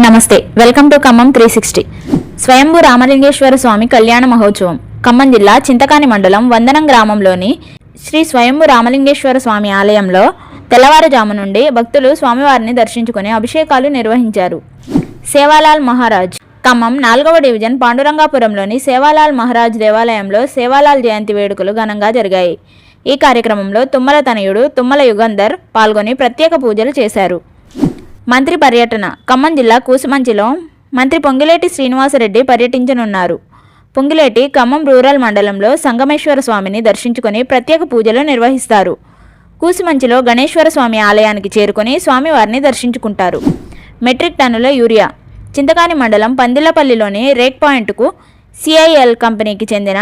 నమస్తే, welcome to Khammam 360. స్వయంభూ రామలింగేశ్వర స్వామి కళ్యాణ మహోత్సవం ఖమ్మం జిల్లా చింతకాని మండలం వందనం గ్రామంలోని శ్రీ స్వయంభూ రామలింగేశ్వర స్వామి ఆలయంలో తెల్లవారుజాము నుండి భక్తులు స్వామివారిని దర్శించుకుని అభిషేకాలు నిర్వహించారు. సేవాలాల్ మహారాజ్ ఖమ్మం 4వ డివిజన్ పాండురంగాపురంలోని సేవాలాల్ మహారాజ్ దేవాలయంలో సేవాలాల్ జయంతి వేడుకలు ఘనంగా జరిగాయి. ఈ కార్యక్రమంలో తుమ్మల తనయుడు తుమ్మల యుగంధర్ పాల్గొని ప్రత్యేక పూజలు చేశారు. మంత్రి పర్యటన ఖమ్మం జిల్లా కూసుమంచిలో మంత్రి పొంగిలేటి శ్రీనివాసరెడ్డి పర్యటించనున్నారు. పొంగిలేటి ఖమ్మం రూరల్ మండలంలో సంగమేశ్వర స్వామిని దర్శించుకుని ప్రత్యేక పూజలు నిర్వహిస్తారు. కూసుమంచిలో గణేశ్వర స్వామి ఆలయానికి చేరుకుని స్వామివారిని దర్శించుకుంటారు. మెట్రిక్ టన్నుల యూరియా చింతకాని మండలం పందిళ్లపల్లిలోని రేక్ పాయింట్కు సిఐఎల్ కంపెనీకి చెందిన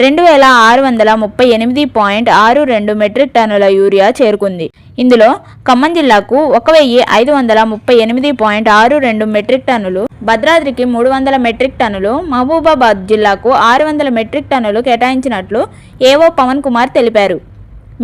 2638.62 మెట్రిక్ టన్నుల యూరియా చేరుకుంది. ఇందులో ఖమ్మం జిల్లాకు 1538.62 మెట్రిక్ టన్నులు, భద్రాద్రికి 300 మెట్రిక్ టన్నులు, మహబూబాబాద్ జిల్లాకు 600 మెట్రిక్ టన్నులు కేటాయించినట్లు ఏవో పవన్ కుమార్ తెలిపారు.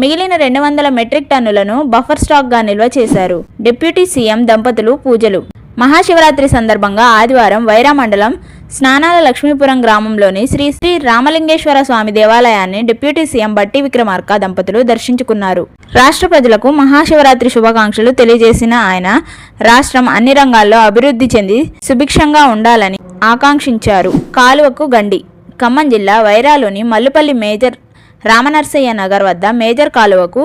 మిగిలిన 200 మెట్రిక్ టన్నులను బఫర్ స్టాక్గా నిల్వ చేశారు. డిప్యూటీ సీఎం దంపతులు పూజలు మహాశివరాత్రి సందర్భంగా ఆదివారం వైరా మండలం స్నానాల లక్ష్మీపురం గ్రామంలోని శ్రీ శ్రీ రామలింగేశ్వర స్వామి దేవాలయాన్ని డిప్యూటీ సీఎం బట్టి విక్రమార్క దంపతులు దర్శించుకున్నారు. రాష్ట్ర ప్రజలకు మహాశివరాత్రి శుభాకాంక్షలు తెలియజేసిన ఆయన రాష్ట్రం అన్ని రంగాల్లో అభివృద్ధి చెంది సుభిక్షంగా ఉండాలని ఆకాంక్షించారు. కాలువకు గండి ఖమ్మం జిల్లా వైరాలోని మల్లుపల్లి మేజర్ రామనర్సయ్య నగర్ వద్ద మేజర్ కాలువకు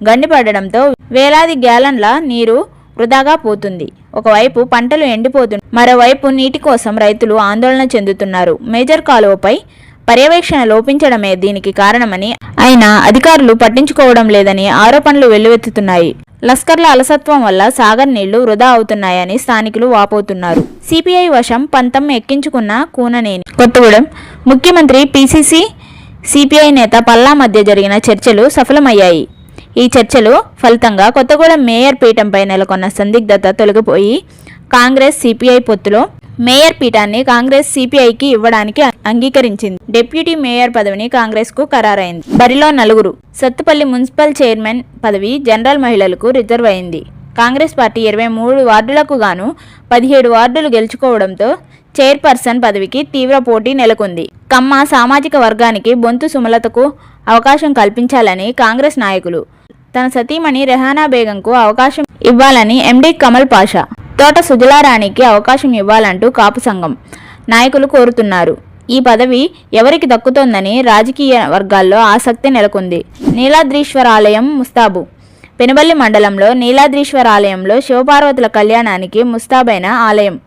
గండి పడడంతో వేలాది గ్యాలన్ల నీరు వృధాగా పోతుంది. ఒకవైపు పంటలు ఎండిపోతున్నాయి, మరోవైపు నీటి కోసం రైతులు ఆందోళన చెందుతున్నారు. మేజర్ కాలువపై పర్యవేక్షణ లోపించడమే దీనికి కారణమని, అయినా అధికారులు పట్టించుకోవడం లేదని ఆరోపణలు వెల్లువెత్తుతున్నాయి. లస్కర్ల అలసత్వం వల్ల సాగర్ నీళ్లు వృధా అవుతున్నాయని స్థానికులు వాపోతున్నారు. సిపిఐ వశం పంతం ఎక్కించుకున్న కూననేని కొత్తగూడెం ముఖ్యమంత్రి పిసిసి సిపిఐ నేత పల్లా మధ్య జరిగిన చర్చలు సఫలమయ్యాయి. ఈ చర్చలు ఫలితంగా కొత్తగూడెం మేయర్ పీఠంపై నెలకొన్న సందిగ్ధత తొలగిపోయి కాంగ్రెస్ సిపిఐ పొత్తులో మేయర్ పీఠాన్ని కాంగ్రెస్ సిపిఐకి ఇవ్వడానికి అంగీకరించింది. డిప్యూటీ మేయర్ పదవిని కాంగ్రెస్కు ఖరారైంది. బరిలో 4. సత్తుపల్లి మున్సిపల్ చైర్మన్ పదవి జనరల్ మహిళలకు రిజర్వ్ అయింది. కాంగ్రెస్ పార్టీ 23 వార్డులకు గాను 17 వార్డులు గెలుచుకోవడంతో చైర్పర్సన్ పదవికి తీవ్ర పోటీ నెలకొంది. కమ్మ సామాజిక వర్గానికి బొంతు సుమలతకు అవకాశం కల్పించాలని కాంగ్రెస్ నాయకులు, తన సతీమణి రెహానా బేగంకు అవకాశం ఇవ్వాలని ఎండి కమల్ పాషా, తోట సుజలారాణికి అవకాశం ఇవ్వాలంటూ కాపు సంఘం నాయకులు కోరుతున్నారు. ఈ పదవి ఎవరికి దక్కుతోందని రాజకీయ వర్గాల్లో ఆసక్తి నెలకొంది. నీలాద్రీశ్వర ఆలయం ముస్తాబు పెనుబల్లి మండలంలో నీలాద్రీశ్వర ఆలయంలో శివపార్వతుల కళ్యాణానికి ముస్తాబైన ఆలయం.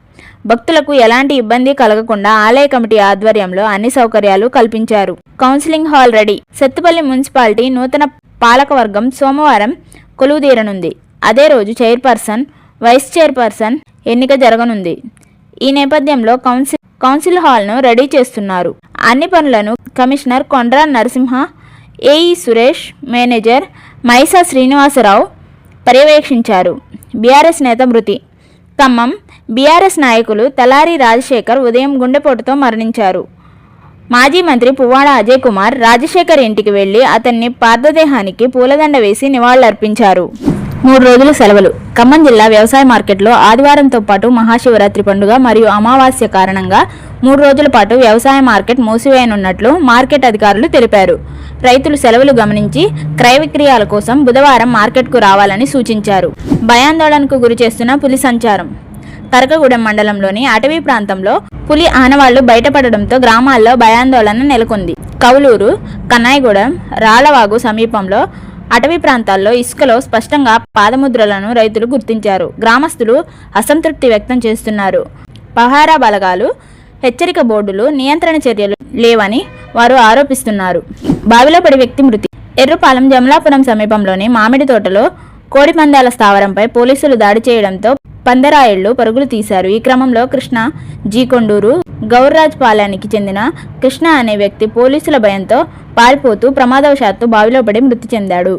భక్తులకు ఎలాంటి ఇబ్బంది కలగకుండా ఆలయ కమిటీ ఆధ్వర్యంలో అన్ని సౌకర్యాలు కల్పించారు. Counselling hall ready Sathupalli municipality నూతన పాలకవర్గం సోమవారం కొలువుదీరనుంది. అదే రోజు చైర్పర్సన్, వైస్ చైర్పర్సన్ ఎన్నిక జరగనుంది. ఈ నేపథ్యంలో కౌన్సిల్ హాల్ను రెడీ చేస్తున్నారు. అన్ని పనులను commissioner Kondra Narasimha, AE Suresh, manager Maisa Srinivasarao పర్యవేక్షించారు. బీఆర్ఎస్ నేత మృతి ఖమ్మం బీఆర్ఎస్ నాయకులు తలారి రాజశేఖర్ ఉదయం గుండెపోటుతో మరణించారు. మాజీ మంత్రి పువ్వాడ అజయ్ కుమార్ రాజశేఖర్ ఇంటికి వెళ్లి అతన్ని పార్థదేహానికి పూలదండ వేసి నివాళులర్పించారు. 3 రోజుల సెలవులు ఖమ్మం జిల్లా వ్యవసాయ మార్కెట్లో ఆదివారంతో పాటు మహాశివరాత్రి పండుగ మరియు అమావాస్య కారణంగా 3 రోజుల పాటు వ్యవసాయ మార్కెట్ మూసివేయనున్నట్లు మార్కెట్ అధికారులు తెలిపారు. రైతులు సెలవులు గమనించి క్రయ విక్రయాల కోసం బుధవారం మార్కెట్కు రావాలని సూచించారు. భయాందోళనకు గురి చేస్తున్న పులి సంచారం కరకగూడెం మండలంలోని అటవీ ప్రాంతంలో పులి ఆనవాళ్లు బయటపడడంతో గ్రామాల్లో భయాందోళన నెలకొంది. కౌలూరు, కన్నాయిగూడెం, రాళ్లవాగు సమీపంలో అటవీ ప్రాంతాల్లో ఇసుకలో స్పష్టంగా పాదముద్రలను రైతులు గుర్తించారు. గ్రామస్తులు అసంతృప్తి వ్యక్తం చేస్తున్నారు. పహారా బలగాలు, హెచ్చరిక బోర్డులు, నియంత్రణ చర్యలు లేవని వారు ఆరోపిస్తున్నారు. బావిలో పడి వ్యక్తి మృతి ఎర్రుపాలెం జమలాపురం సమీపంలోని మామిడి తోటలో కోడి పందాల స్థావరంపై పోలీసులు దాడి చేయడంతో పందరాయిళ్లు పరుగులు తీశారు. ఈ క్రమంలో కృష్ణ జీకొండూరు గౌర్రాజ్ పాలెనికి చెందిన కృష్ణ అనే వ్యక్తి పోలీసుల భయంతో పారిపోతూ ప్రమాదవశాత్తు బావిలో పడి మృతి చెందాడు.